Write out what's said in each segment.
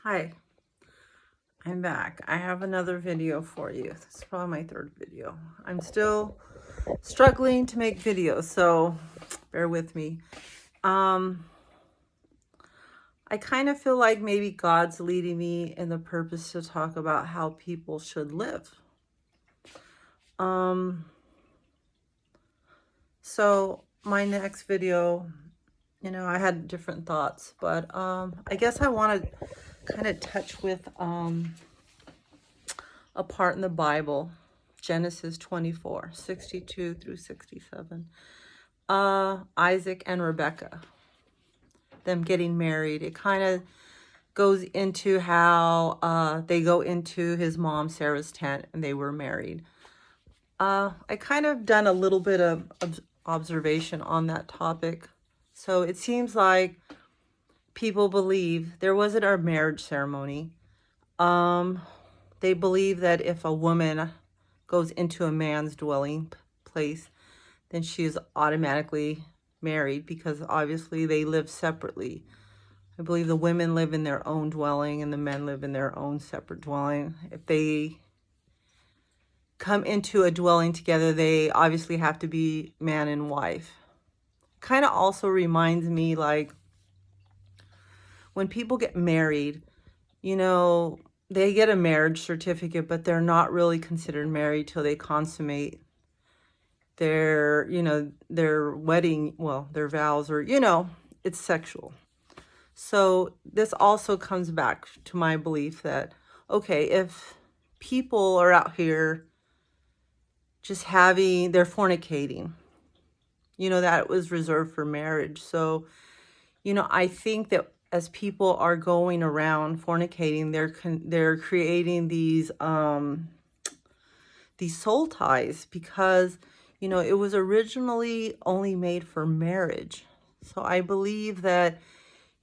Hi, I'm back. I have another video for you. This is probably my third video. I'm still struggling to make videos, so bear with me. I kind of feel like maybe God's leading me in the purpose to talk about how people should live. So my next video, I had different thoughts, but I guess I want to kind of touch with a part in the Bible, Genesis 24, 62 through 67. Isaac and Rebecca, them getting married. It kind of goes into how they go into his mom, Sarah's tent, and they were married. I kind of done a little bit of observation on that topic. So it seems like people believe there wasn't a marriage ceremony. They believe that if a woman goes into a man's dwelling place, then she is automatically married because obviously they live separately. I believe the women live in their own dwelling and the men live in their own separate dwelling. If they come into a dwelling together, they obviously have to be man and wife. Kind of also reminds me like when people get married, they get a marriage certificate, but they're not really considered married till they consummate their wedding, well, their vows, or, it's sexual. So this also comes back to my belief that, okay, if people are out here just they're fornicating, that was reserved for marriage. So, I think that as people are going around fornicating, they're creating these soul ties because, it was originally only made for marriage. So I believe that,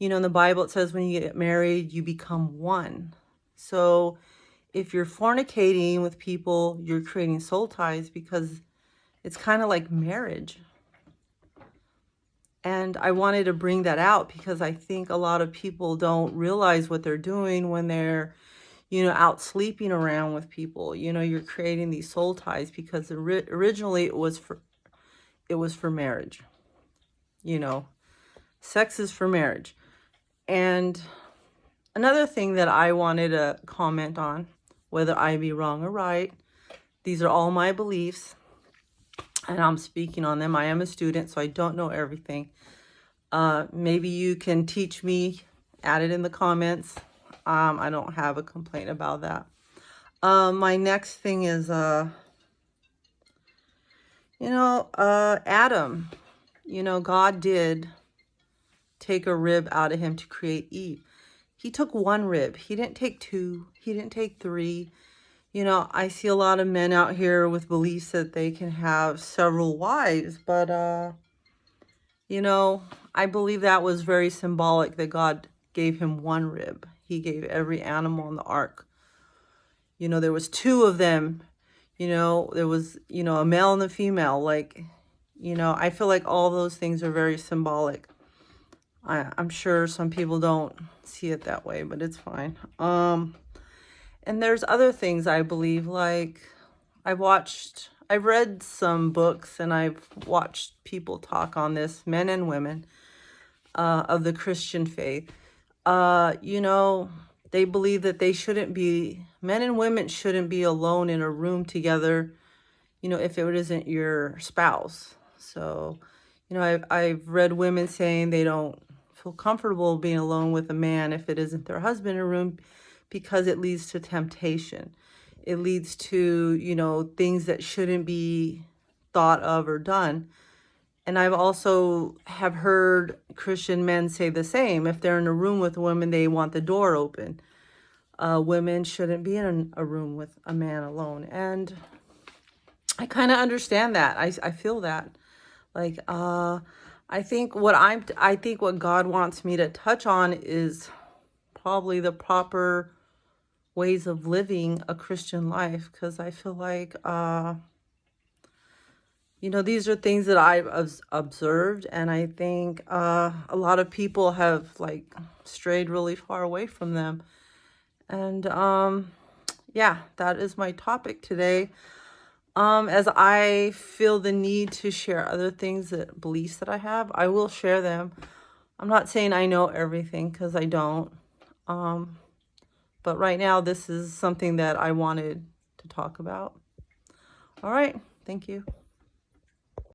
in the Bible, it says when you get married, you become one. So if you're fornicating with people, you're creating soul ties because it's kind of like marriage. And I wanted to bring that out because I think a lot of people don't realize what they're doing when they're, out sleeping around with people. You're creating these soul ties because originally it was for marriage. Sex is for marriage. And another thing that I wanted to comment on, whether I be wrong or right, these are all my beliefs and I'm speaking on them. I am a student, so I don't know everything. Maybe you can teach me, add it in the comments. I don't have a complaint about that. My next thing is, Adam, God did take a rib out of him to create Eve. He took one rib. He didn't take two. He didn't take three. I see a lot of men out here with beliefs that they can have several wives, but, I believe that was very symbolic that God gave him one rib. He gave every animal in the ark. There was two of them. There was, a male and a female. Like, I feel like all those things are very symbolic. I'm sure some people don't see it that way, but it's fine. And there's other things I believe, like I've read some books and I've watched people talk on this, men and women, of the Christian faith. They believe that men and women shouldn't be alone in a room together, if it isn't your spouse. So, I've read women saying they don't feel comfortable being alone with a man if it isn't their husband in a room because it leads to temptation. It leads to, things that shouldn't be thought of or done. And I've also have heard Christian men say the same. If they're in a room with a woman, they want the door open. Women shouldn't be in a room with a man alone. And I kind of understand that. I feel that. Like, I think what God wants me to touch on is probably the proper ways of living a Christian life, because I feel like, these are things that I've observed, and I think a lot of people have like strayed really far away from them. And yeah, that is my topic today. As I feel the need to share other things, that beliefs that I have, I will share them. I'm not saying I know everything, because I don't. But right now, this is something that I wanted to talk about. All right. Thank you.